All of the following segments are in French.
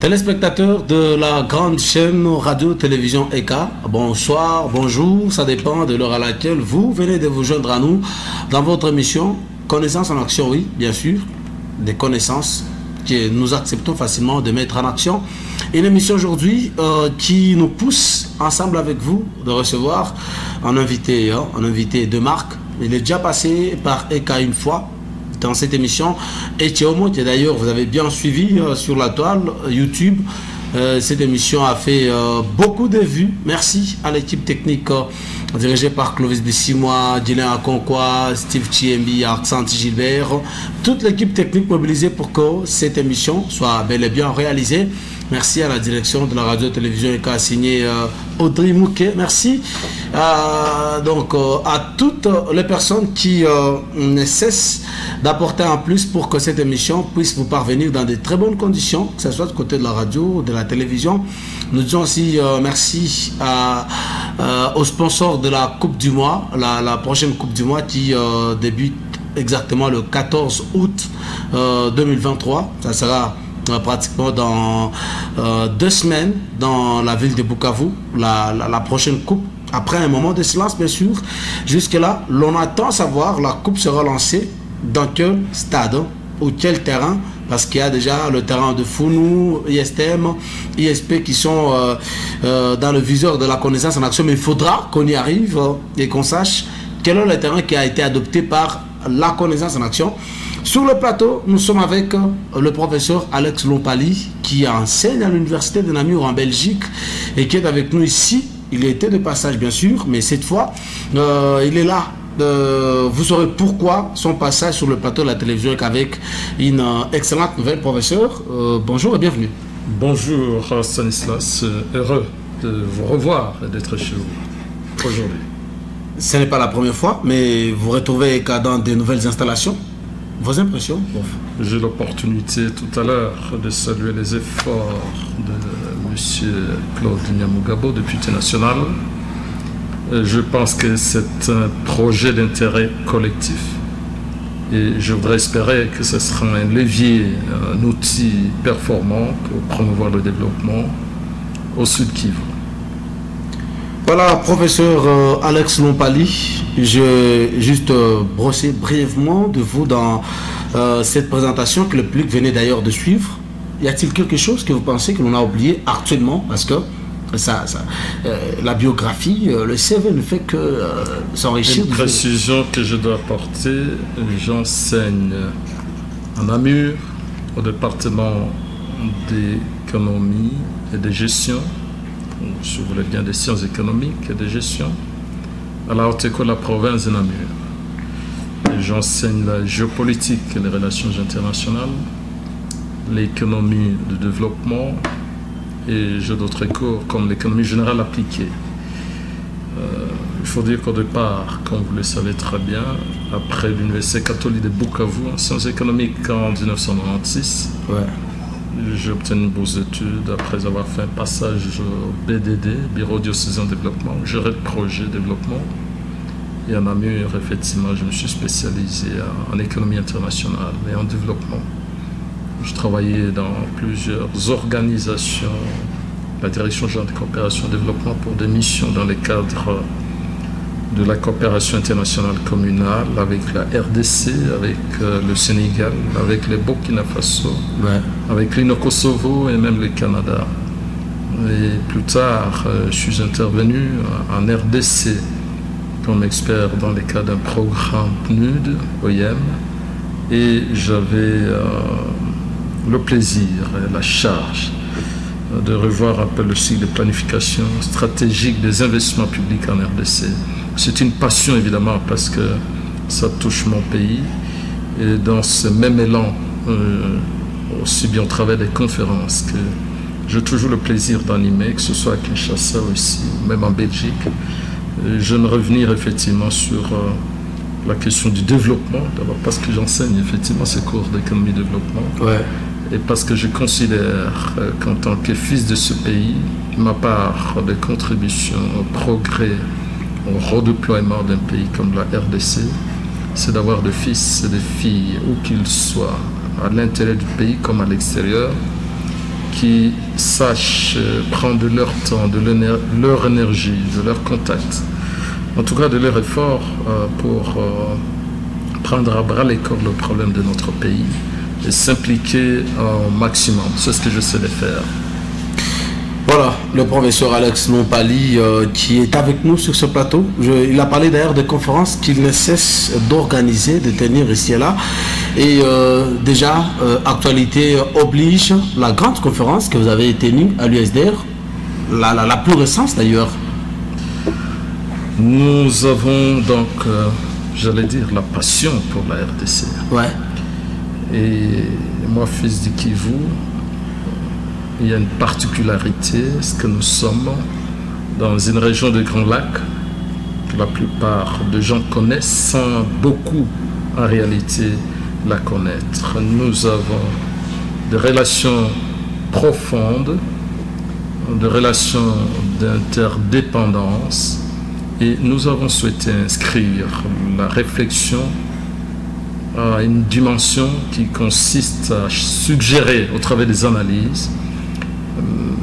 Téléspectateurs de la grande chaîne radio-télévision ECA, bonsoir, bonjour, ça dépend de l'heure à laquelle vous venez de vous joindre à nous dans votre émission Connaissances en action, oui, bien sûr, des connaissances que nous acceptons facilement de mettre en action. Une émission aujourd'hui qui nous pousse ensemble avec vous de recevoir un invité de marque. Il est déjà passé par ECA une fois dans cette émission, et Thiomo, qui d'ailleurs vous avez bien suivi sur la toile YouTube. Cette émission a fait beaucoup de vues. Merci à l'équipe technique dirigée par Clovis Bissimois, Dylan Akonkwa, Steve Chiembi, Arxanti Gilbert, toute l'équipe technique mobilisée pour que cette émission soit bel et bien réalisée. Merci à la direction de la radio-télévision qui a signé Audrey Mouquet. Merci à toutes les personnes qui ne cessent d'apporter un plus pour que cette émission puisse vous parvenir dans de très bonnes conditions, que ce soit du côté de la radio ou de la télévision. Nous disons aussi merci aux sponsors de la Coupe du Mois, la prochaine Coupe du Mois qui débute exactement le 14 août 2023. Ça sera pratiquement dans 2 semaines dans la ville de Bukavu, la prochaine coupe, après un moment de silence bien sûr. Jusque là, l'on attend savoir la coupe sera lancée dans quel stade ou quel terrain, parce qu'il y a déjà le terrain de Founou, ISTM, ISP qui sont dans le viseur de la connaissance en action, mais il faudra qu'on y arrive et qu'on sache quel est le terrain qui a été adopté par la connaissance en action. Sur le plateau, nous sommes avec le professeur Alex Lompali qui enseigne à l'université de Namur en Belgique et qui est avec nous ici. Il était de passage bien sûr, mais cette fois, il est là. Vous saurez pourquoi son passage sur le plateau de la télévision est avec une excellente nouvelle. Professeur, bonjour et bienvenue. Bonjour Stanislas, heureux de vous revoir et d'être chez vous aujourd'hui. Ce n'est pas la première fois, mais vous retrouvez dans de nouvelles installations. Vos impressions? J'ai l'opportunité tout à l'heure de saluer les efforts de M. Claude Nyamugabo, député national. Je pense que c'est un projet d'intérêt collectif et je voudrais espérer que ce sera un levier, un outil performant pour promouvoir le développement au Sud Kivu. Voilà, professeur Alex Lompali, je vais juste brosser brièvement de vous dans cette présentation que le public venait d'ailleurs de suivre. Y a-t-il quelque chose que vous pensez que l'on a oublié actuellement? Parce que la biographie, le CV ne fait que s'enrichir. Une précision que je dois apporter, j'enseigne à Namur, au département d'économie et de gestion, si vous voulez bien des sciences économiques et de gestion, à la haute école de la province de Namur. J'enseigne la géopolitique et les relations internationales, l'économie de développement et j'ai d'autres cours comme l'économie générale appliquée. Il faut dire qu'au départ, comme vous le savez très bien, après l'Université catholique de Bukavu en sciences économiques en 1996, j'ai obtenu une bourse d'études après avoir fait un passage au BDD, Bureau diocésain de développement, géré le projet développement. Et à Namur, effectivement, je me suis spécialisé en économie internationale et en développement. Je travaillais dans plusieurs organisations, la Direction générale de coopération et développement pour des missions dans le cadre de la coopération internationale communale avec la RDC, avec le Sénégal, avec le Burkina Faso, avec l'Ino Kosovo et même le Canada. Et plus tard, je suis intervenu en RDC comme expert dans le cadre d'un programme PNUD, OIM, et j'avais le plaisir et la charge de revoir un peu le cycle de planification stratégique des investissements publics en RDC. C'est une passion évidemment parce que ça touche mon pays et dans ce même élan, aussi bien au travers des conférences que j'ai toujours le plaisir d'animer, que ce soit à Kinshasa aussi, même en Belgique. J'aimerais revenir effectivement sur la question du développement, d'abord parce que j'enseigne effectivement ces cours d'économie de développement. Et parce que je considère qu'en tant que fils de ce pays, ma part de contribution au progrès, au redéploiement d'un pays comme la RDC, c'est d'avoir des fils et des filles, où qu'ils soient, à l'intérieur du pays comme à l'extérieur, qui sachent prendre de leur temps, de leur énergie, de leur contact, en tout cas de leur effort pour prendre à bras le corps le problème de notre pays et s'impliquer au maximum. C'est ce que j'essaie de faire. Voilà, le professeur Alex Nompali qui est avec nous sur ce plateau. Il a parlé d'ailleurs des conférences qu'il ne cesse d'organiser, de tenir ici et là. Et déjà, actualité oblige, la grande conférence que vous avez tenue à l'USDR, la plus récente d'ailleurs. Nous avons donc, j'allais dire, la passion pour la RDC. Ouais. Et moi, fils du Kivu, il y a une particularité, c'est que nous sommes dans une région de Grands Lacs que la plupart des gens connaissent sans beaucoup en réalité la connaître. Nous avons des relations profondes, des relations d'interdépendance et nous avons souhaité inscrire la réflexion à une dimension qui consiste à suggérer au travers des analyses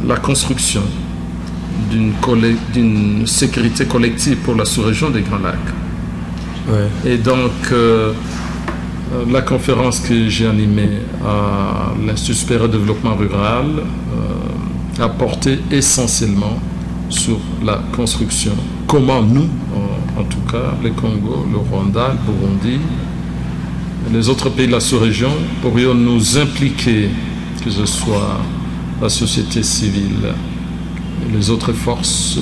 la construction d'une sécurité collective pour la sous-région des Grands Lacs. Ouais. Et donc, la conférence que j'ai animée à l'Institut supérieur de développement rural a porté essentiellement sur la construction. Comment nous, en tout cas, le Congo, le Rwanda, le Burundi, les autres pays de la sous-région, pourrions nous impliquer, que ce soit la société civile, les autres forces,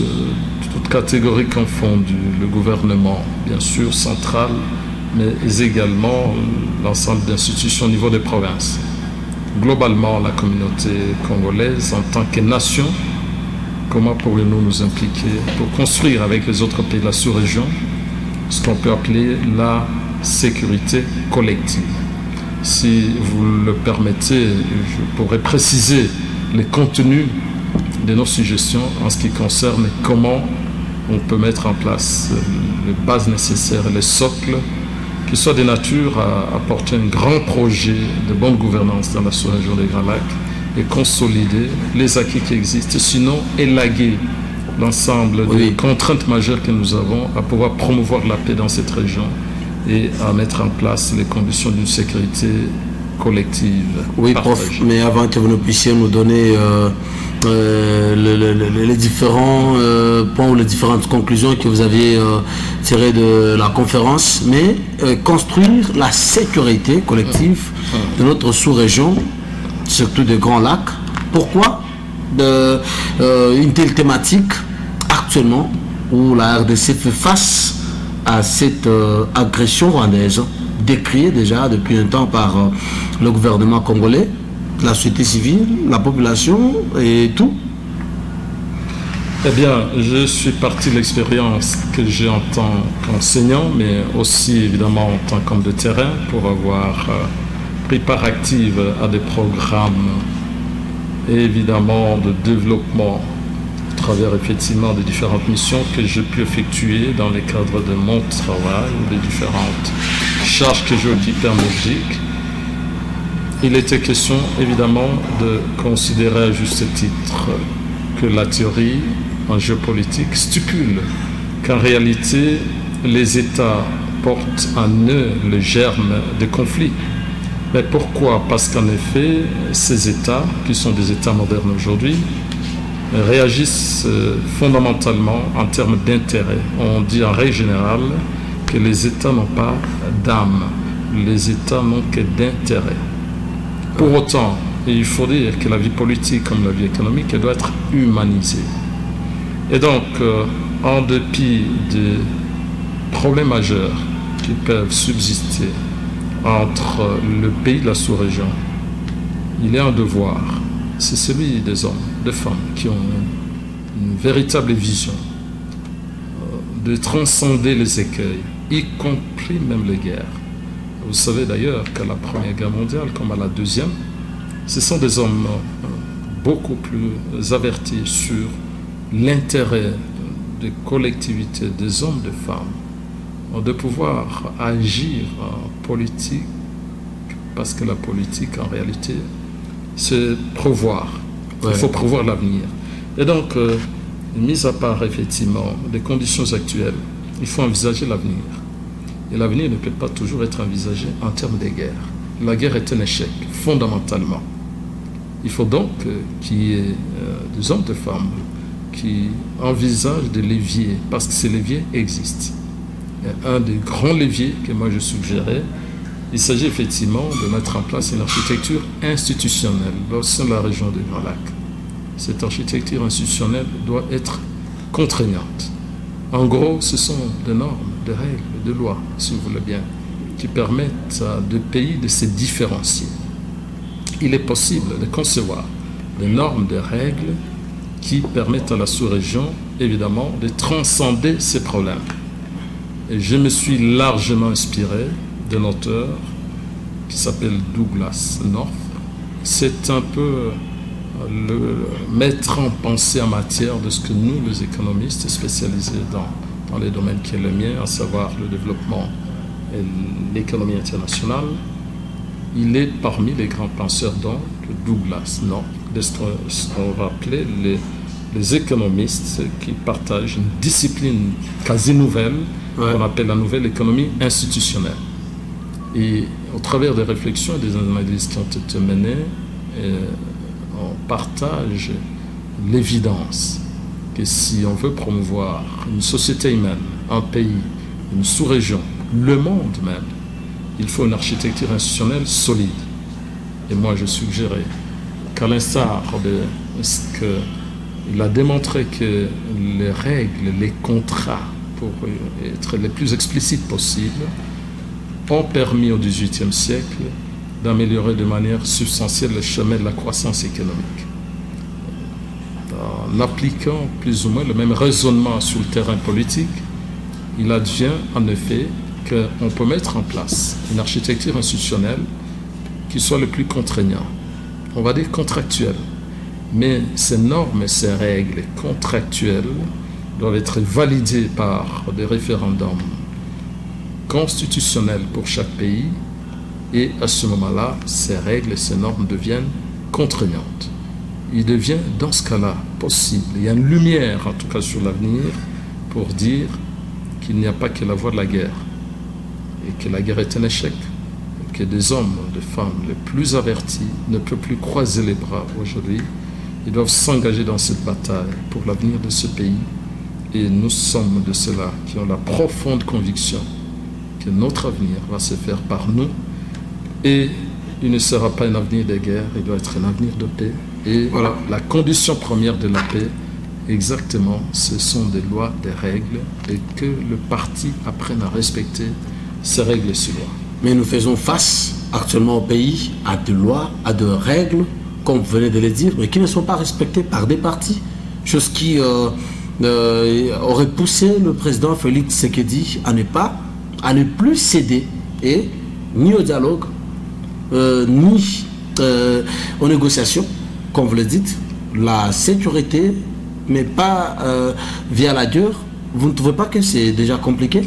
toutes catégories confondues, le gouvernement, bien sûr, central, mais également l'ensemble d'institutions au niveau des provinces. Globalement, la communauté congolaise, en tant que nation, comment pourrions-nous nous impliquer pour construire avec les autres pays de la sous-région ce qu'on peut appeler la sécurité collective. Si vous le permettez, je pourrais préciser les contenus de nos suggestions en ce qui concerne comment on peut mettre en place les bases nécessaires, les socles, qui soient de nature à apporter un grand projet de bonne gouvernance dans la sous-région des Grands Lacs et consolider les acquis qui existent, sinon élaguer l'ensemble des contraintes majeures que nous avons à pouvoir promouvoir la paix dans cette région et à mettre en place les conditions d'une sécurité collective. Oui, prof, mais avant que vous ne puissiez nous donner les différents points ou les différentes conclusions que vous aviez tirées de la conférence, mais construire la sécurité collective de notre sous-région, surtout des Grands Lacs. Pourquoi une telle thématique actuellement où la RDC fait face à cette agression rwandaise décriée déjà depuis un temps par le gouvernement congolais, la société civile, la population et tout? Eh bien, je suis parti de l'expérience que j'ai en tant qu'enseignant, mais aussi évidemment en tant qu'homme de terrain, pour avoir pris part active à des programmes et évidemment de développement à travers effectivement des différentes missions que j'ai pu effectuer dans le cadre de mon travail, des différentes charges que j'ai occupées en Belgique. Il était question évidemment de considérer à juste titre que la théorie en géopolitique stipule qu'en réalité les États portent en eux le germe des conflits. Mais pourquoi? Parce qu'en effet, ces États, qui sont des États modernes aujourd'hui, réagissent fondamentalement en termes d'intérêt. On dit en règle générale que les États n'ont pas d'âme, les États n'ont que d'intérêt. Pour autant, il faut dire que la vie politique comme la vie économique, elle doit être humanisée. Et donc, en dépit des problèmes majeurs qui peuvent subsister entre le pays de la sous-région, il y a un devoir, c'est celui des hommes, des femmes qui ont une véritable vision de transcender les écueils, y compris même les guerres. Vous savez d'ailleurs qu'à la Première Guerre mondiale, comme à la Deuxième, ce sont des hommes beaucoup plus avertis sur l'intérêt des collectivités, des hommes, des femmes, de pouvoir agir en politique, parce que la politique, en réalité, c'est prévoir. Il faut prévoir l'avenir. Et donc, mis à part effectivement les conditions actuelles, il faut envisager l'avenir. Et l'avenir ne peut pas toujours être envisagé en termes de guerre. La guerre est un échec, fondamentalement. Il faut donc qu'il y ait des hommes et des femmes qui envisagent des leviers, parce que ces leviers existent. Et un des grands leviers que moi je suggérais, il s'agit effectivement de mettre en place une architecture institutionnelle au sein de la région des Grands Lacs. Cette architecture institutionnelle doit être contraignante. En gros, ce sont des normes, des règles, des lois, si vous voulez bien, qui permettent à deux pays de se différencier. Il est possible de concevoir des normes, des règles qui permettent à la sous-région, évidemment, de transcender ces problèmes. Et je me suis largement inspiré d'un auteur qui s'appelle Douglas North. C'est un peu le maître en pensée en matière de ce que nous, les économistes spécialisés dans les domaines qui est le mien, à savoir le développement et l'économie internationale, il est parmi les grands penseurs donc Douglas North, de ce qu'on va appeler les économistes qui partagent une discipline quasi nouvelle, qu'on appelle la nouvelle économie institutionnelle. Et au travers des réflexions et des analyses qui ont été menées, on partage l'évidence que si on veut promouvoir une société humaine, un pays, une sous-région, le monde même, il faut une architecture institutionnelle solide. Et moi, je suggérais qu'à l'instar de ce qu'il a démontré que les règles, les contrats, pour être les plus explicites possibles, ont permis au XVIIIe siècle d'améliorer de manière substantielle le chemin de la croissance économique. En appliquant plus ou moins le même raisonnement sur le terrain politique, il advient en effet qu'on peut mettre en place une architecture institutionnelle qui soit le plus contraignant, on va dire contractuelle. Mais ces normes et ces règles contractuelles doivent être validées par des référendums constitutionnels pour chaque pays, et à ce moment-là, ces règles et ces normes deviennent contraignantes. Il devient dans ce cas-là possible, il y a une lumière en tout cas sur l'avenir pour dire qu'il n'y a pas que la voie de la guerre, et que la guerre est un échec, et que des hommes, des femmes les plus avertis ne peuvent plus croiser les bras aujourd'hui. Ils doivent s'engager dans cette bataille pour l'avenir de ce pays. Et nous sommes de ceux-là qui ont la profonde conviction que notre avenir va se faire par nous. Et il ne sera pas un avenir de guerre, il doit être un avenir de paix. Et voilà, la condition première de la paix, exactement, ce sont des lois, des règles, et que le parti apprenne à respecter ces règles et ces lois. Mais nous faisons face actuellement au pays à des lois, à des règles, comme vous venez de le dire, mais qui ne sont pas respectées par des partis. Chose qui aurait poussé le président Félix Tshisekedi à ne plus céder, et ni au dialogue, ni aux négociations, comme vous le dites, la sécurité, mais pas via la guerre. Vous ne trouvez pas que c'est déjà compliqué?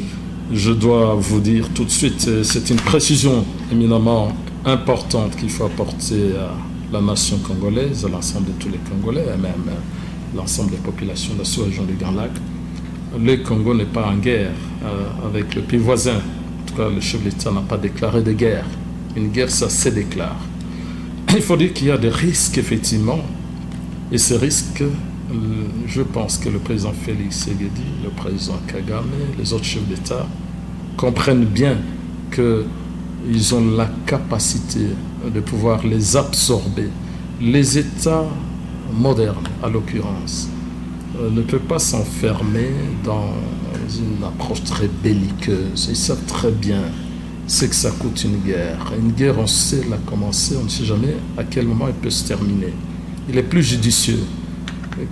Je dois vous dire tout de suite, c'est une précision éminemment importante qu'il faut apporter à la nation congolaise, à l'ensemble de tous les Congolais, et même l'ensemble des populations de la sous-région du Grand Lac. Le Congo n'est pas en guerre avec le pays voisin. En tout cas, le chef de l'État n'a pas déclaré de guerre. Une guerre, ça se déclare. Il faut dire qu'il y a des risques, effectivement. Et ces risques, je pense que le président Félix Tshisekedi, le président Kagame, les autres chefs d'État comprennent bien qu'ils ont la capacité de pouvoir les absorber. Les États modernes, à l'occurrence, ne peuvent pas s'enfermer dans une approche très belliqueuse. Ils savent très bien ce que ça coûte une guerre. Une guerre, on sait la commencer, on ne sait jamais à quel moment elle peut se terminer. Il est plus judicieux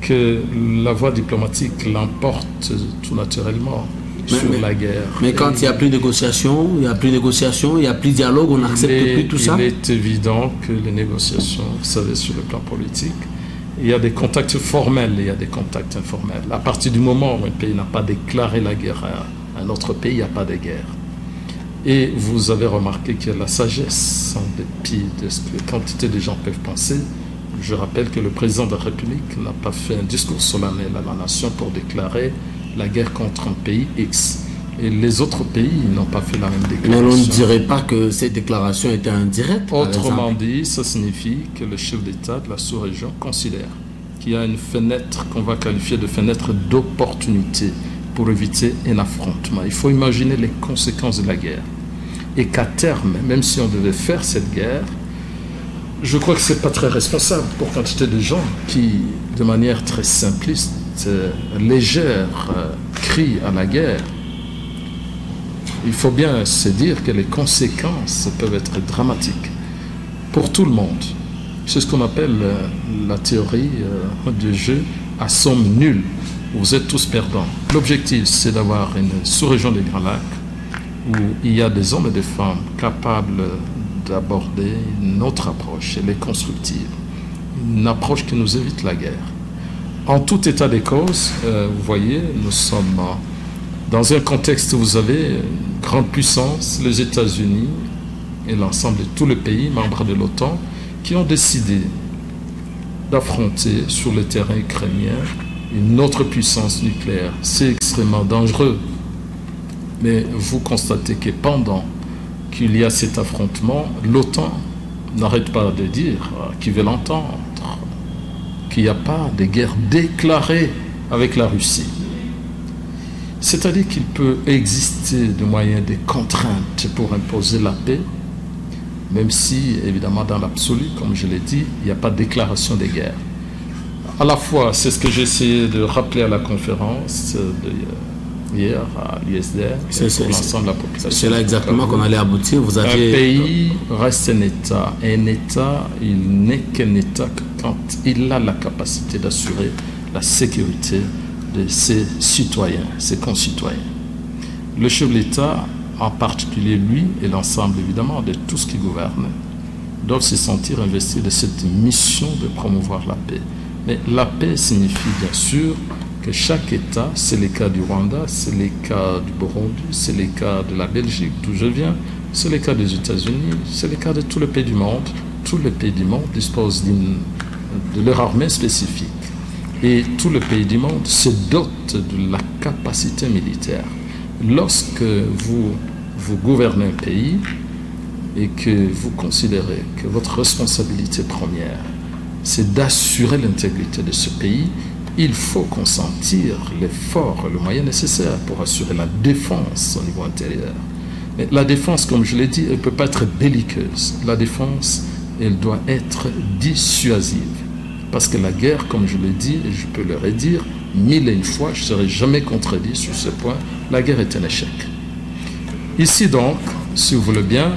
que la voie diplomatique l'emporte tout naturellement sur la guerre. Mais quand il n'y a plus de négociation, il n'y a plus de négociation, il n'y a plus de dialogue, on n'accepte plus tout ça. Il est évident que les négociations, vous savez, sur le plan politique, il y a des contacts formels et il y a des contacts informels. À partir du moment où un pays n'a pas déclaré la guerre à un autre pays, il n'y a pas de guerre. Et vous avez remarqué qu'il y a la sagesse, en dépit de ce que la quantité de gens peuvent penser, Je rappelle que le président de la République n'a pas fait un discours solennel à la nation pour déclarer la guerre contre un pays X. Et les autres pays n'ont pas fait la même déclaration. Mais on ne dirait pas que cette déclaration était indirecte. Autrement dit, ça signifie que le chef d'État de la sous-région considère qu'il y a une fenêtre qu'on va qualifier de fenêtre d'opportunité pour éviter un affrontement. Il faut imaginer les conséquences de la guerre. Et qu'à terme, même si on devait faire cette guerre, je crois que ce n'est pas très responsable pour quantité de gens qui, de manière très simpliste, légère, crient à la guerre. Il faut bien se dire que les conséquences peuvent être dramatiques pour tout le monde. C'est ce qu'on appelle la théorie du jeu à somme nulle. Vous êtes tous perdants. L'objectif, c'est d'avoir une sous-région des Grands Lacs où il y a des hommes et des femmes capables d'aborder une autre approche, elle est constructive. Une approche qui nous évite la guerre. En tout état des causes, vous voyez, nous sommes dans un contexte où vous avez une grande puissance, les États-Unis et l'ensemble de tous les pays membres de l'OTAN qui ont décidé d'affronter sur le terrain ukrainien une autre puissance nucléaire. C'est extrêmement dangereux. Mais vous constatez que pendant qu'il y a cet affrontement, l'OTAN n'arrête pas de dire, qui veut l'entendre, qu'il n'y a pas de guerre déclarée avec la Russie. C'est-à-dire qu'il peut exister des moyens de contraintes pour imposer la paix, même si, évidemment, dans l'absolu, comme je l'ai dit, il n'y a pas de déclaration de guerre. À la fois, c'est ce que j'ai essayé de rappeler à la conférence hier à l'ISDR, pour l'ensemble de la population. C'est là exactement qu'on allait aboutir. Vous aviez... Un pays reste un État. Un État, il n'est qu'un État que quand il a la capacité d'assurer la sécurité de ses citoyens, ses concitoyens. Le chef de l'État, en particulier lui et l'ensemble évidemment de tout ce qui gouverne, doivent se sentir investis de cette mission de promouvoir la paix. Mais la paix signifie bien sûr que chaque État, c'est le cas du Rwanda, c'est le cas du Burundi, c'est le cas de la Belgique d'où je viens, c'est le cas des États-Unis, c'est le cas de tous les pays du monde. Tous les pays du monde disposent de leur armée spécifique. Et tous les pays du monde se dotent de la capacité militaire. Lorsque vous gouvernez un pays et que vous considérez que votre responsabilité première, c'est d'assurer l'intégrité de ce pays, il faut consentir l'effort, le moyen nécessaire pour assurer la défense au niveau intérieur. Mais la défense, comme je l'ai dit, elle ne peut pas être belliqueuse. La défense, elle doit être dissuasive. Parce que la guerre, comme je l'ai dit, et je peux le redire 1001 fois, je ne serai jamais contredit sur ce point, la guerre est un échec. Ici donc, si vous voulez bien,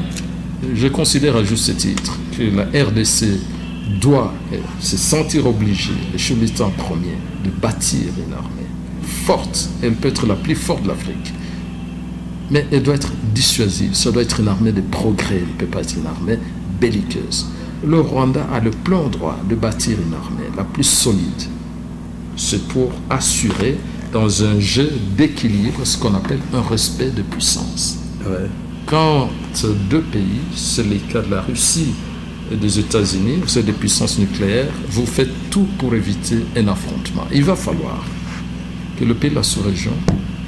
je considère à juste titre que la RDC doit se sentir obligée, le chef d'État en premier, de bâtir une armée forte. Elle peut être la plus forte de l'Afrique. Mais elle doit être dissuasive. Ça doit être une armée de progrès. Elle ne peut pas être une armée belliqueuse. Le Rwanda a le plein droit de bâtir une armée la plus solide. C'est pour assurer dans un jeu d'équilibre ce qu'on appelle un respect de puissance. Ouais. Quand deux pays, c'est le cas de la Russie et des États-Unis, vous êtes des puissances nucléaires, vous faites tout pour éviter un affrontement. Il va falloir que le pays de la sous-région,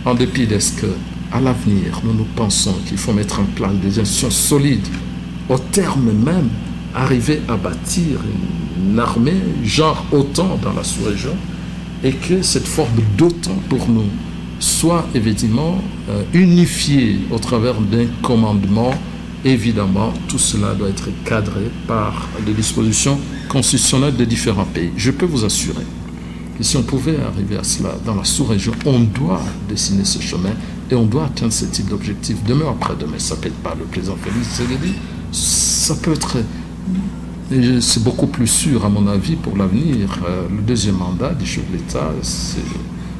en dépit de ce qu'à l'avenir, nous pensons qu'il faut mettre en place des institutions solides, au terme même, arriver à bâtir une armée, genre OTAN dans la sous-région, et que cette forme d'OTAN pour nous soit évidemment unifiée au travers d'un commandement. Évidemment, tout cela doit être cadré par les dispositions constitutionnelles des différents pays. Je peux vous assurer que si on pouvait arriver à cela dans la sous-région, on doit dessiner ce chemin et on doit atteindre ce type d'objectif. Demain après-demain, ça peut être pas le président Félix Tshisekedi, ça peut être... C'est beaucoup plus sûr, à mon avis, pour l'avenir. Le deuxième mandat du chef de l'État,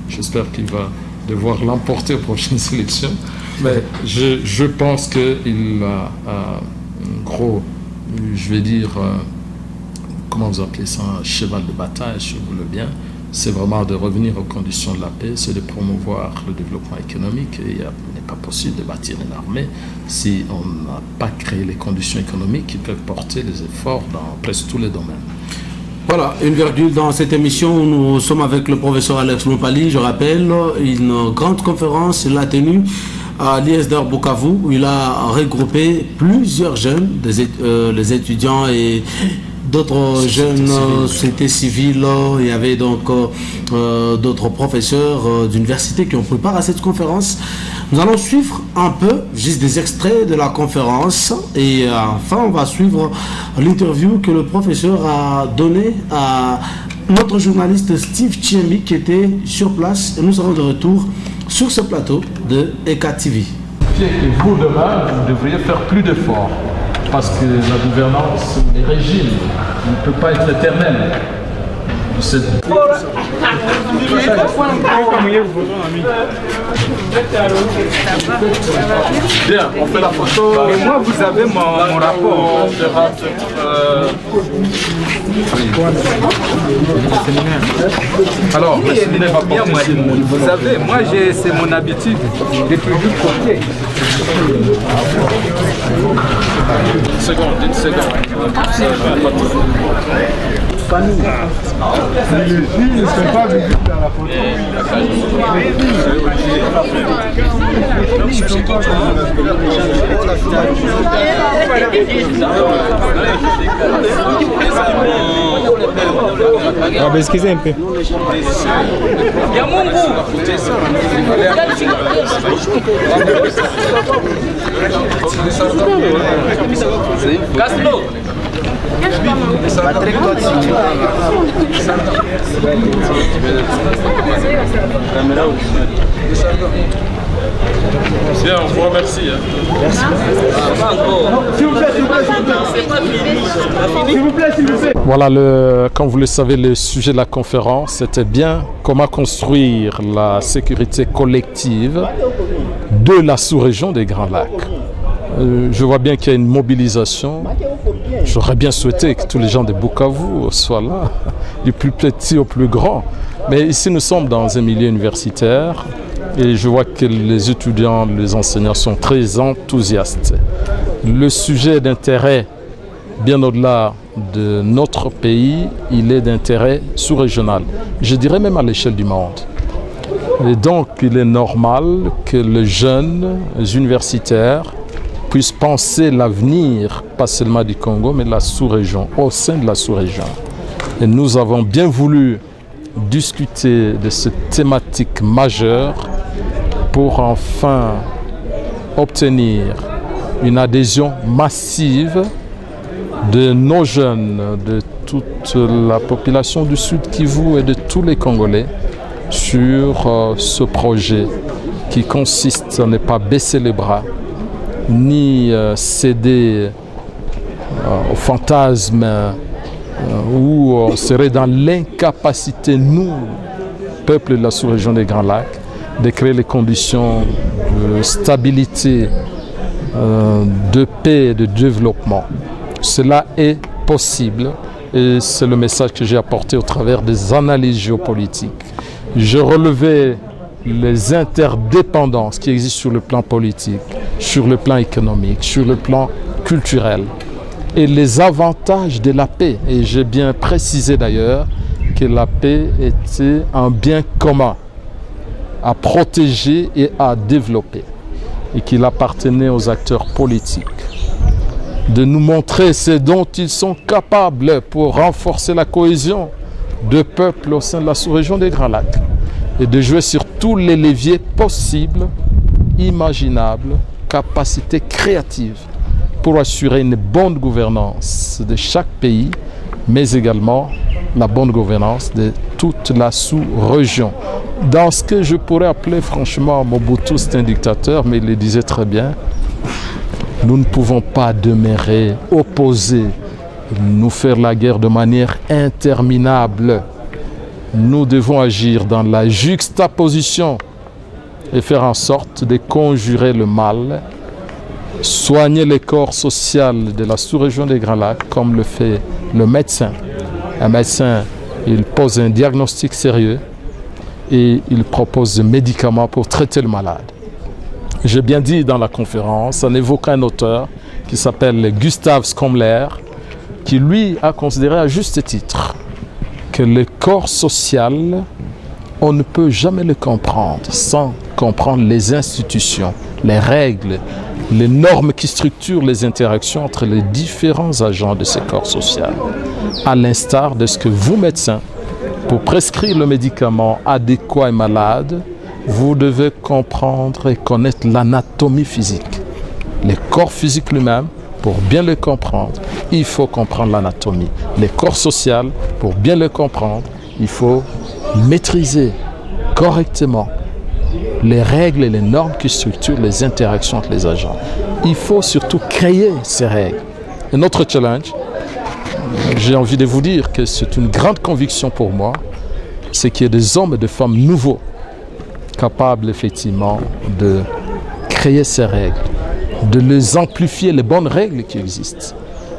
j'espère qu'il va devoir l'emporter aux prochaines élections. Mais je pense qu'il a un gros, je vais dire, comment vous appelez ça, un cheval de bataille, si vous voulez bien. C'est vraiment de revenir aux conditions de la paix, c'est de promouvoir le développement économique. Et il n'est pas possible de bâtir une armée si on n'a pas créé les conditions économiques qui peuvent porter les efforts dans presque tous les domaines. Voilà, une virgule dans cette émission où nous sommes avec le professeur Alex Lompali. Je rappelle, une grande conférence, il l'a tenue à l'ISDR Bukavu, où il a regroupé plusieurs jeunes, les étudiants et d'autres jeunes, sociétés civiles. Il y avait donc d'autres professeurs d'université qui ont pris part à cette conférence. Nous allons suivre un peu, juste des extraits de la conférence, et enfin on va suivre l'interview que le professeur a donnée à notre journaliste Steve Chiembi qui était sur place, et nous serons de retour sur ce plateau de ECA TV. Et vous, demain, vous devriez faire plus d'efforts, parce que la gouvernance, les régimes, ne peut pas être éternel. Bien, on fait la photo. Et moi, vous avez mon rapport. Alors, le séminaire va porter. Vous savez, moi, c'est mon habitude de toujours porter. Une seconde. Famille. Les filles ne sont pas visibles dans la photo. Ah ben excusez un peu. Castro. Bien, on vous remercie. Voilà, comme vous le savez, le sujet de la conférence, c'était bien comment construire la sécurité collective de la sous-région des Grands Lacs. Je vois bien qu'il y a une mobilisation. J'aurais bien souhaité que tous les gens de Bukavu soient là, du plus petit au plus grand. Mais ici, nous sommes dans un milieu universitaire et je vois que les étudiants, les enseignants sont très enthousiastes. Le sujet d'intérêt, bien au-delà de notre pays, il est d'intérêt sous-régional. Je dirais même à l'échelle du monde. Et donc, il est normal que les jeunes universitaires puissent penser l'avenir, pas seulement du Congo, mais de la sous-région, au sein de la sous-région. Et nous avons bien voulu discuter de cette thématique majeure pour enfin obtenir une adhésion massive de nos jeunes, de toute la population du Sud Kivu et de tous les Congolais sur ce projet qui consiste à ne pas baisser les bras, ni céder au fantasme où on serait dans l'incapacité, nous, peuple de la sous-région des Grands Lacs, de créer les conditions de stabilité, de paix et de développement. Cela est possible et c'est le message que j'ai apporté au travers des analyses géopolitiques. Je relevais les interdépendances qui existent sur le plan politique, sur le plan économique, sur le plan culturel et les avantages de la paix. Et j'ai bien précisé d'ailleurs que la paix était un bien commun à protéger et à développer et qu'il appartenait aux acteurs politiques de nous montrer ce dont ils sont capables pour renforcer la cohésion de peuples au sein de la sous-région des Grands Lacs et de jouer sur tous les leviers possibles, imaginables, capacités créatives pour assurer une bonne gouvernance de chaque pays, mais également la bonne gouvernance de toute la sous-région. Dans ce que je pourrais appeler franchement Mobutu, c'est un dictateur, mais il le disait très bien, nous ne pouvons pas demeurer opposés, nous faire la guerre de manière interminable. Nous devons agir dans la juxtaposition et faire en sorte de conjurer le mal, soigner le corps social de la sous-région des Grands Lacs comme le fait le médecin. Un médecin, il pose un diagnostic sérieux et il propose des médicaments pour traiter le malade. J'ai bien dit dans la conférence, en évoquant un auteur qui s'appelle Gustav Skomler, qui lui a considéré à juste titre que le corps social, on ne peut jamais le comprendre sans comprendre les institutions, les règles, les normes qui structurent les interactions entre les différents agents de ce corps social. À l'instar de ce que vous, médecins, pour prescrire le médicament adéquat et malade, vous devez comprendre et connaître l'anatomie physique. Le corps physique lui-même, pour bien le comprendre, il faut comprendre l'anatomie. Le corps social, pour bien le comprendre, il faut maîtriser correctement les règles et les normes qui structurent les interactions entre les agents. Il faut surtout créer ces règles. Et notre challenge, j'ai envie de vous dire que c'est une grande conviction pour moi, c'est qu'il y ait des hommes et des femmes nouveaux capables effectivement de créer ces règles, de les amplifier, les bonnes règles qui existent,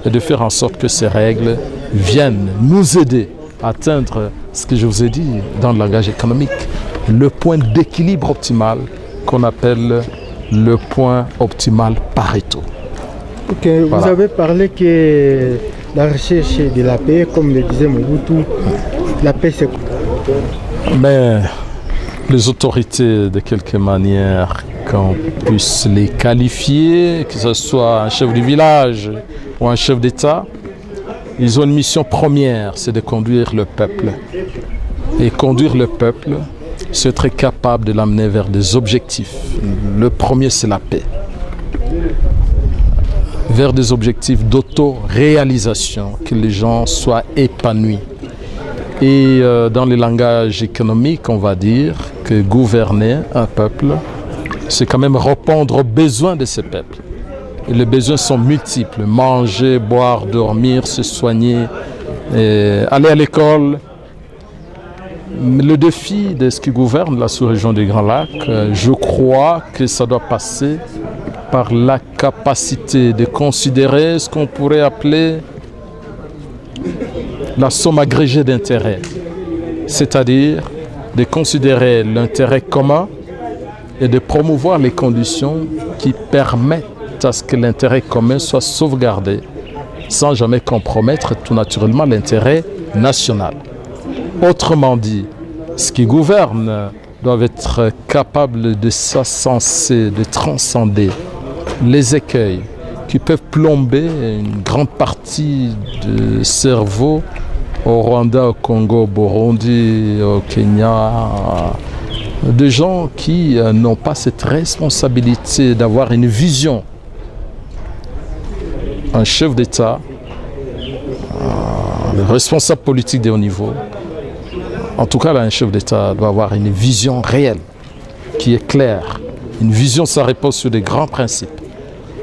et de faire en sorte que ces règles viennent nous aider à atteindre ce que je vous ai dit dans le langage économique, le point d'équilibre optimal qu'on appelle le point optimal Pareto. Ok, voilà. Vous avez parlé que la recherche de la paix, comme le disait Mobutu, la paix c'est quoi? Mais les autorités, de quelque manière, qu'on puisse les qualifier, que ce soit un chef du village ou un chef d'État, ils ont une mission première, c'est de conduire le peuple. Et conduire le peuple, c'est être capable de l'amener vers des objectifs. Le premier, c'est la paix. Vers des objectifs d'auto-réalisation, que les gens soient épanouis. Et dans le langage économique, on va dire que gouverner un peuple, c'est quand même répondre aux besoins de ce peuple. Et les besoins sont multiples. Manger, boire, dormir, se soigner, aller à l'école. Le défi de ce qui gouverne la sous-région des Grands Lacs, je crois que ça doit passer par la capacité de considérer ce qu'on pourrait appeler la somme agrégée d'intérêts, c'est-à-dire de considérer l'intérêt commun et de promouvoir les conditions qui permettent à ce que l'intérêt commun soit sauvegardé sans jamais compromettre tout naturellement l'intérêt national. Autrement dit, ce qui gouverne doit être capable de s'ascenser, de transcender les écueils qui peuvent plomber une grande partie du cerveau au Rwanda, au Congo, au Burundi, au Kenya, de gens qui n'ont pas cette responsabilité d'avoir une vision. Un chef d'État, le responsable politique de haut niveau, en tout cas là, un chef d'État doit avoir une vision réelle, qui est claire. Une vision, ça repose sur des grands principes.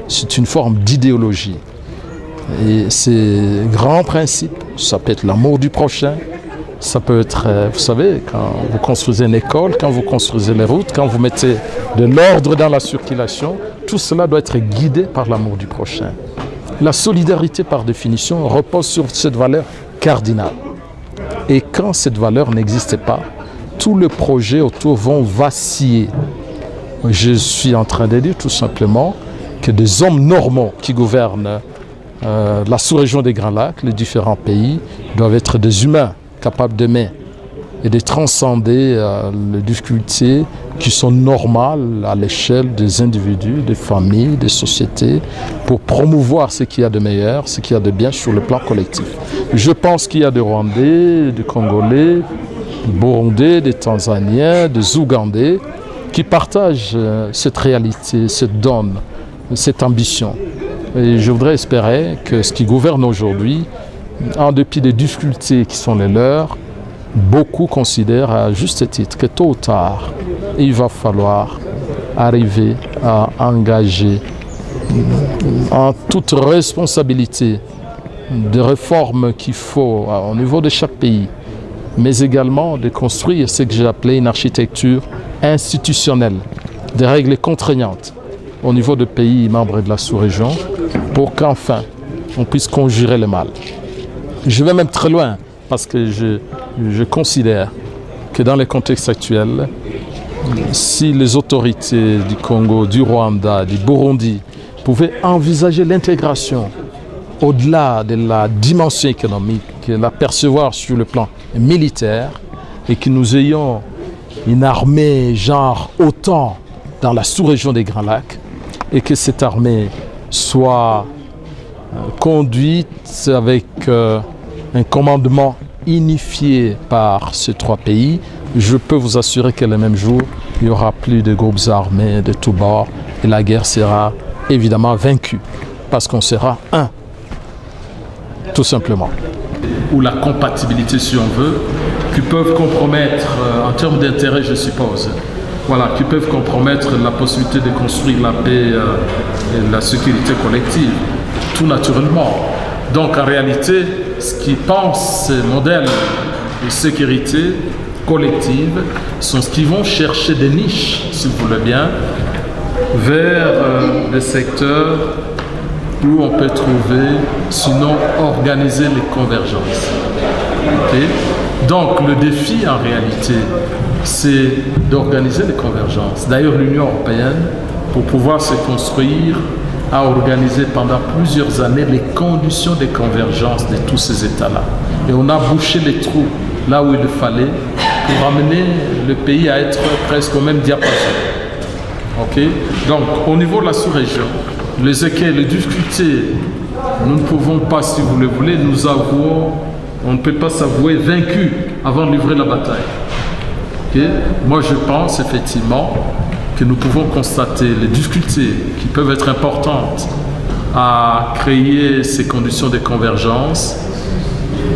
C'est une forme d'idéologie. Et ces grands principes, ça peut être l'amour du prochain, ça peut être, vous savez, quand vous construisez une école, quand vous construisez les routes, quand vous mettez de l'ordre dans la circulation, tout cela doit être guidé par l'amour du prochain. La solidarité, par définition, repose sur cette valeur cardinale. Et quand cette valeur n'existe pas, tous les projets autour vont vaciller. Je suis en train de dire tout simplement que des hommes normaux qui gouvernent la sous-région des Grands Lacs, les différents pays, doivent être des humains capables d'aimer et de transcender les difficultés qui sont normales à l'échelle des individus, des familles, des sociétés, pour promouvoir ce qu'il y a de meilleur, ce qu'il y a de bien sur le plan collectif. Je pense qu'il y a des Rwandais, des Congolais, des Burundais, des Tanzaniens, des Ougandais qui partagent cette réalité, cette donne, cette ambition. Et je voudrais espérer que ce qui gouverne aujourd'hui, en dépit des difficultés qui sont les leurs, beaucoup considèrent à juste titre que tôt ou tard, il va falloir arriver à engager en toute responsabilité des réformes qu'il faut au niveau de chaque pays, mais également de construire ce que j'ai appelé une architecture institutionnelle, des règles contraignantes au niveau des pays membres de la sous-région pour qu'enfin on puisse conjurer le mal. Je vais même très loin parce que je considère que dans le contexte actuel, si les autorités du Congo, du Rwanda, du Burundi pouvaient envisager l'intégration au-delà de la dimension économique, la percevoir sur le plan militaire et que nous ayons une armée genre OTAN dans la sous-région des Grands Lacs et que cette armée soit conduite avec un commandement unifié par ces 3 pays, je peux vous assurer que le même jour, il n'y aura plus de groupes armés de tous bords et la guerre sera évidemment vaincue parce qu'on sera un, tout simplement. Ou la compatibilité, si on veut, qui peuvent compromettre, en termes d'intérêt, je suppose, voilà, qui peuvent compromettre la possibilité de construire la paix et la sécurité collective, tout naturellement. Donc en réalité, ce qui pense ces modèles de sécurité collective sont ceux qui vont chercher des niches, si vous voulez bien, vers des secteurs où on peut trouver, sinon organiser les convergences. Okay? Donc le défi en réalité, c'est d'organiser les convergences. D'ailleurs, l'Union européenne, pour pouvoir se construire, a organisé pendant plusieurs années les conditions de convergence de tous ces États-là. Et on a bouché les trous là où il le fallait pour amener le pays à être presque au même diapason. Okay? Donc, au niveau de la sous-région, les écueils, les difficultés, nous ne pouvons pas, si vous le voulez, on ne peut pas s'avouer vaincu avant de livrer la bataille. Okay? Moi, je pense effectivement que nous pouvons constater les difficultés qui peuvent être importantes à créer ces conditions de convergence,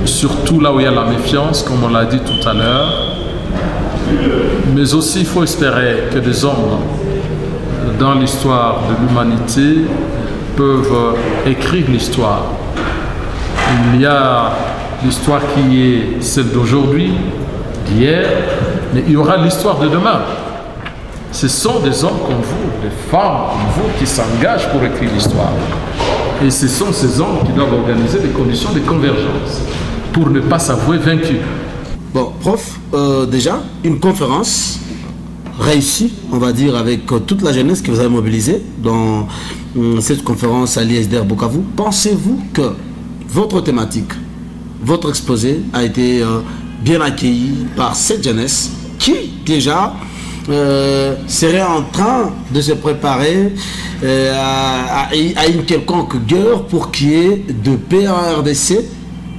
surtout là où il y a la méfiance, comme on l'a dit tout à l'heure. Mais aussi, il faut espérer que des hommes dans l'histoire de l'humanité peuvent écrire l'histoire. Il y a l'histoire qui est celle d'aujourd'hui, d'hier, mais il y aura l'histoire de demain. Ce sont des hommes comme vous, des femmes comme vous qui s'engagent pour écrire l'histoire. Et ce sont ces hommes qui doivent organiser des conditions de convergence pour ne pas s'avouer vaincus. Bon, prof, déjà, une conférence réussie, on va dire, avec toute la jeunesse que vous avez mobilisée dans cette conférence à l'ISDR Bukavu. Pensez-vous que votre thématique, votre exposé a été bien accueilli par cette jeunesse qui, déjà, serait en train de se préparer à une quelconque guerre pour qu'il y ait de paix en RDC,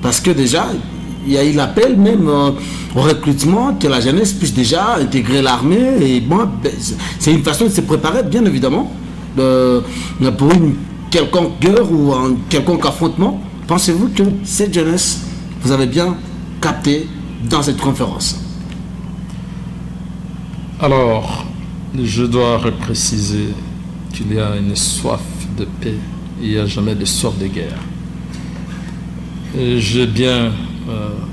parce que déjà il y a eu l'appel même au recrutement, que la jeunesse puisse déjà intégrer l'armée, et bon, c'est une façon de se préparer bien évidemment pour une quelconque guerre ou un quelconque affrontement. Pensez-vous que cette jeunesse, vous avez bien capté dans cette conférence? Alors, je dois repréciser qu'il y a une soif de paix, il n'y a jamais de soif de guerre. J'ai bien,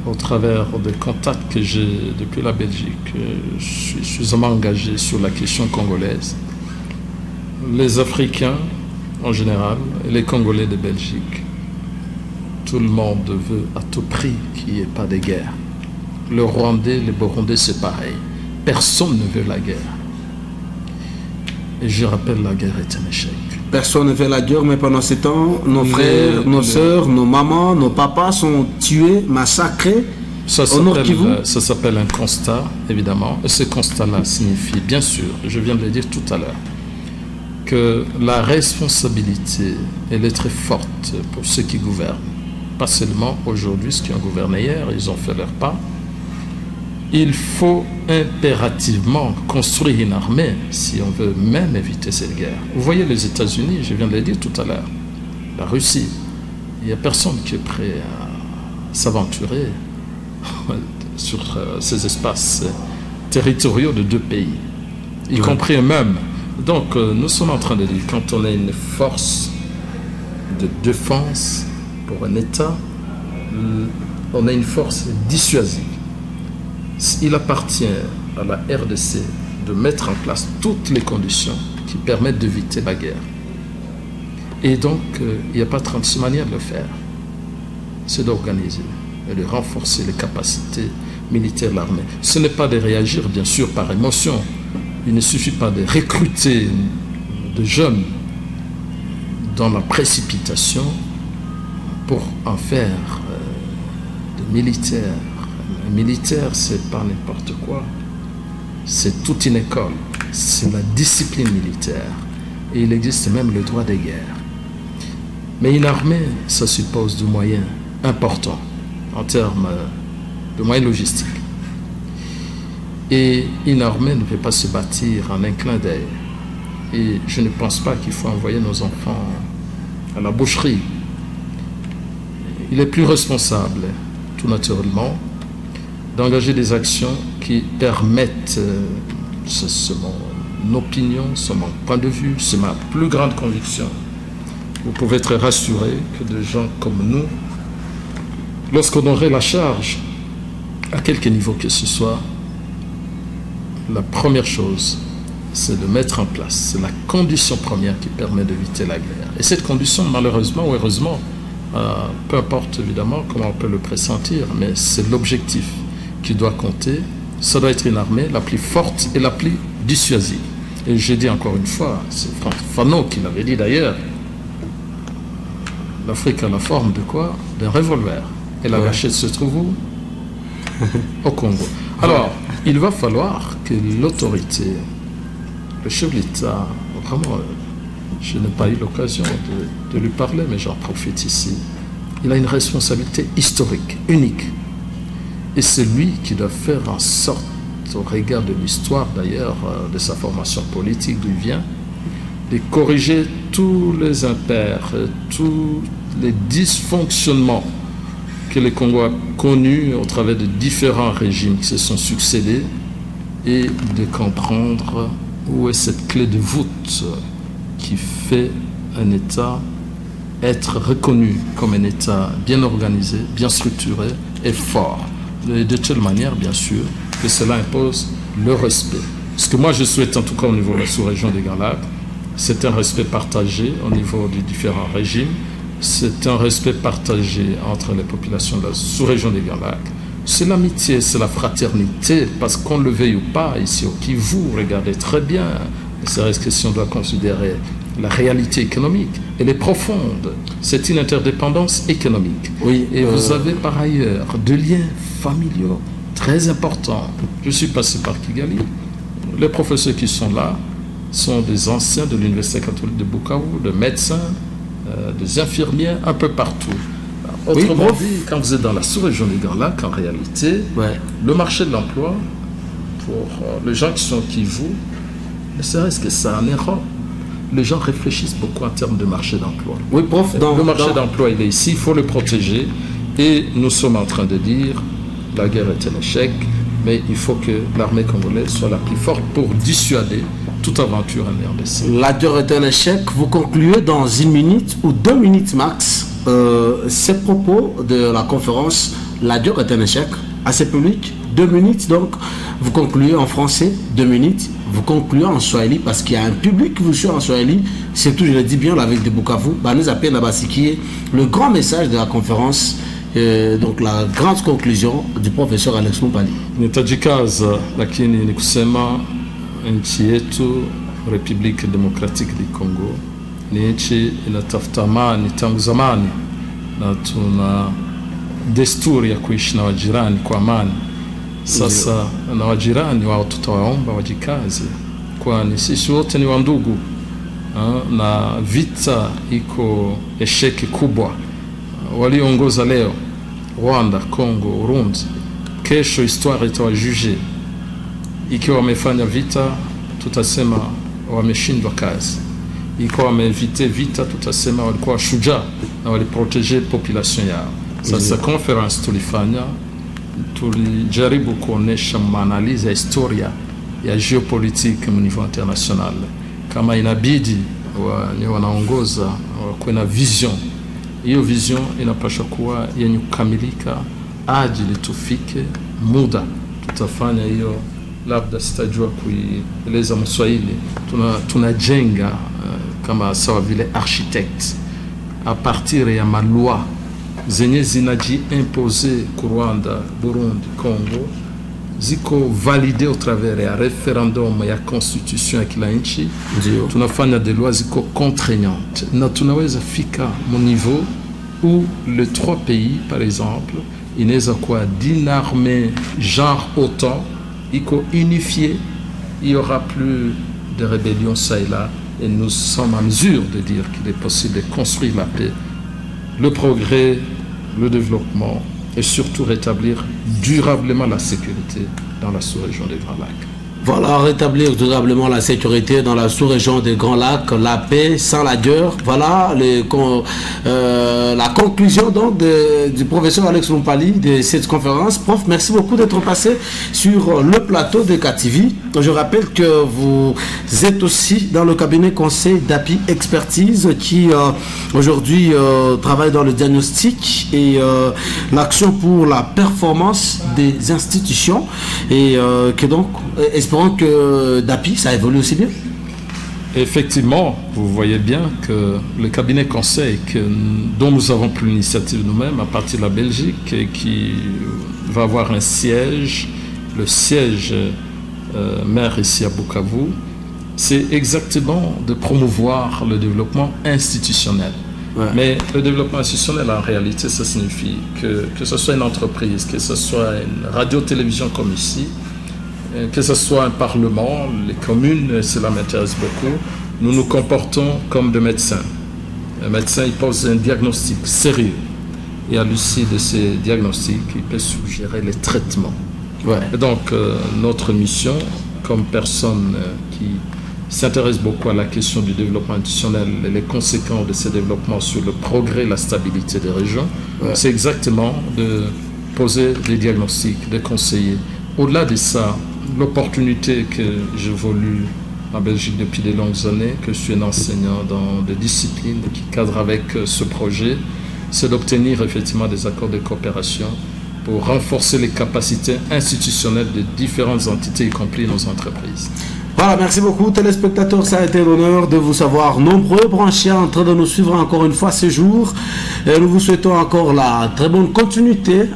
au travers des contacts que j'ai depuis la Belgique, je suis suffisamment engagé sur la question congolaise. Les Africains, en général, et les Congolais de Belgique, tout le monde veut à tout prix qu'il n'y ait pas de guerre. Le Rwandais, les Burundais, c'est pareil. Personne ne veut la guerre. Et je rappelle, la guerre est un échec. Personne ne veut la guerre, mais pendant ce temps, nos frères, nos sœurs, nos mamans, nos papas sont tués, massacrés. Ça s'appelle un constat, évidemment. Et ce constat-là signifie, bien sûr, je viens de le dire tout à l'heure, que la responsabilité, elle est très forte pour ceux qui gouvernent. Pas seulement aujourd'hui, ceux qui ont gouverné hier, ils ont fait leur part. Il faut impérativement construire une armée si on veut même éviter cette guerre. Vous voyez les États-Unis, je viens de le dire tout à l'heure, la Russie, il n'y a personne qui est prêt à s'aventurer sur ces espaces territoriaux de deux pays, y compris eux-mêmes. Donc nous sommes en train de dire, quand on a une force de défense pour un État, on a une force dissuasive. Il appartient à la RDC de mettre en place toutes les conditions qui permettent d'éviter la guerre. Et donc, il n'y a pas 36 manières de le faire. C'est d'organiser et de renforcer les capacités militaires de l'armée. Ce n'est pas de réagir, bien sûr, par émotion. Il ne suffit pas de recruter de jeunes dans la précipitation pour en faire des militaires. Un militaire, c'est pas n'importe quoi. C'est toute une école. C'est la discipline militaire. Et il existe même le droit des guerres. Mais une armée, ça suppose des moyens importants en termes de moyens logistiques. Et une armée ne peut pas se bâtir en un clin d'œil. Et je ne pense pas qu'il faut envoyer nos enfants à la boucherie. Il est plus responsable, tout naturellement, d'engager des actions qui permettent, c'est mon opinion, c'est mon point de vue, c'est ma plus grande conviction. Vous pouvez être rassuré que des gens comme nous, lorsqu'on aurait la charge, à quelque niveau que ce soit, la première chose, c'est de mettre en place, c'est la condition première qui permet d'éviter la guerre. Et cette condition, malheureusement ou heureusement, peu importe évidemment comment on peut le pressentir, mais c'est l'objectif qui doit compter. Ça doit être une armée la plus forte et la plus dissuasive. Et j'ai dit encore une fois, c'est Fanon qui l'avait dit d'ailleurs, l'Afrique a la forme de quoi? D'un revolver. Et la gâchette se trouve où? Au Congo. Alors, il va falloir que l'autorité, le chef de l'État, vraiment, je n'ai pas eu l'occasion de lui parler, mais j'en profite ici. Il a une responsabilité historique, unique. Et c'est lui qui doit faire en sorte, au regard de l'histoire d'ailleurs, de sa formation politique d'où il vient, de corriger tous les impairs, tous les dysfonctionnements que le Congo a connus au travers de différents régimes qui se sont succédés et de comprendre où est cette clé de voûte qui fait un État être reconnu comme un État bien organisé, bien structuré et fort. De telle manière, bien sûr, que cela impose le respect. Ce que moi je souhaite, en tout cas au niveau de la sous-région des Grands Lacs, c'est un respect partagé au niveau des différents régimes. C'est un respect partagé entre les populations de la sous-région des Grands Lacs. C'est l'amitié, c'est la fraternité, parce qu'on le veuille ou pas, ici au Kivu, regardez très bien, c'est que si on doit considérer la réalité économique, elle est profonde. C'est une interdépendance économique. Oui, et vous avez par ailleurs des liens familiaux très importants. Je suis passé par Kigali. Les professeurs qui sont là sont des anciens de l'Université catholique de Bukavu, des médecins, des infirmières, un peu partout. Autrement dit, quand vous êtes dans la sous-région des Grands Lacs, en réalité, le marché de l'emploi, pour les gens qui sont au Kivu, ne serait-ce que ça en Europe, les gens réfléchissent beaucoup en termes de marché d'emploi. Oui, prof, le marché d'emploi, il est ici, il faut le protéger. Et nous sommes en train de dire, la guerre est un échec, mais il faut que l'armée congolaise soit la plus forte pour dissuader toute aventure en RDC. La guerre est un échec. Vous concluez dans 1 minute ou 2 minutes max ces propos de la conférence. La guerre est un échec assez public. 2 minutes, donc vous concluez en français, 2 minutes. Vous concluez en Swahili parce qu'il y a un public qui vous suit en Swahili. C'est tout, je le dis bien, la ville de Bukavu. Nous appelons là-bas ce qui est le grand message de la conférence. Donc la grande conclusion du professeur Alex Mupali. Nitajikaza lakini ni kusema nchi yetu Republique Democratique du Congo ni nchi inatafuta amani tangu zamani, na tuna desturi ya kuishi na wajirani kwa amani. Sasa na wajirani wao tutawaomba wajikaze, kwani sisi wote ni wandugu, na vita iko esheki kubwa. Walioongoza leo Rwanda, Congo, Burundi, kesho histoire itawajuge. Ikiwa wamefanya vita, tutasema wameshindwa kazi. Ikiwa wamevite vita, tutasema walikuwa washujaa na waliprotege population yao. Sasa conference tulifanya, tulijaribu kuonesha maanalizi ya historia ya geopolitique au niveau international. Kama inabidi wanaongoza wakuwe na vision. Hiyo vision inapaswa kuwa yenye kukamilika ajili tufike muda. Tutafanya hiyo, labda sitajua kuieleza Mswahili. Tunajenga kama sawa vile architect a partir ya maloi zenye zinaji impose ku Rwanda, Burundi, Congo, ziko valide au travers ya referendum ya constitution ya kila nchi. Tunafanya des lois ziko contraignantes na tunaweza fika mu niveau où les 3 pays, par exemple, ils n'ont quoi d'une armée genre OTAN, il faut unifier, il n'y aura plus de rébellion ça et là, et nous sommes en mesure de dire qu'il est possible de construire la paix, le progrès, le développement, et surtout rétablir durablement la sécurité dans la sous-région des Grands Lacs. Voilà, rétablir durablement la sécurité dans la sous-région des Grands Lacs, la paix sans la guerre. Voilà la conclusion donc du professeur Alex Lompali de cette conférence. Prof, merci beaucoup d'être passé sur le plateau de KTV. Je rappelle que vous êtes aussi dans le cabinet conseil d'API Expertise qui aujourd'hui travaille dans le diagnostic et l'action pour la performance des institutions et que donc espérons que d'API, ça évolue aussi bien. Effectivement, vous voyez bien que le cabinet conseil dont nous avons pris l'initiative nous-mêmes à partir de la Belgique et qui va avoir un siège, le siège mère ici à Bukavu, c'est exactement de promouvoir le développement institutionnel. Ouais. Mais le développement institutionnel, en réalité, ça signifie que ce soit une entreprise, que ce soit une radio-télévision comme ici, que ce soit un parlement, les communes, cela m'intéresse beaucoup, nous nous comportons comme des médecins. Un médecin, il pose un diagnostic sérieux. Et à l'issue de ces diagnostics, il peut suggérer les traitements. Ouais. Et donc, notre mission, comme personne qui s'intéresse beaucoup à la question du développement institutionnel et les conséquences de ces développements sur le progrès et la stabilité des régions, ouais, c'est exactement de poser des diagnostics, de conseiller. Au-delà de ça, l'opportunité que j'évolue en Belgique depuis de longues années, que je suis un enseignant dans des disciplines qui cadrent avec ce projet, c'est d'obtenir effectivement des accords de coopération pour renforcer les capacités institutionnelles de différentes entités, y compris nos entreprises. Voilà, merci beaucoup téléspectateurs, ça a été l'honneur de vous savoir nombreux branchés en train de nous suivre encore une fois ce jour. Et nous vous souhaitons encore la très bonne continuité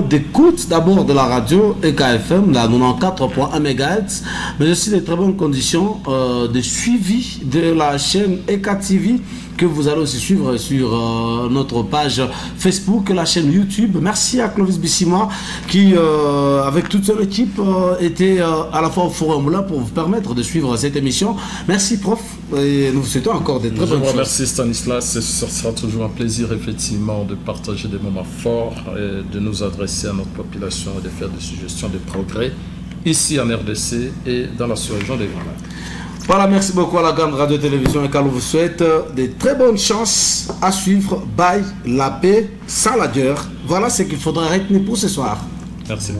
d'écoute d'abord de la radio EKFM, la 94.1 MHz, mais aussi des très bonnes conditions de suivi de la chaîne EKTV que vous allez aussi suivre sur notre page Facebook et la chaîne YouTube. Merci à Clovis Bissimois qui, avec toute son équipe, était à la fois au forum là pour vous permettre de suivre cette émission. Merci prof, et nous vous souhaitons encore des très bonnes choses. Merci Stanislas, ce sera toujours un plaisir effectivement de partager des moments forts et de nous adresser à notre population et de faire des suggestions de progrès ici en RDC et dans la sous-région des Grands Lacs. Voilà, merci beaucoup à la grande radio-télévision et on vous souhaite de très bonnes chances à suivre. Bye, la paix sans la guerre. Voilà ce qu'il faudra retenir pour ce soir. Merci.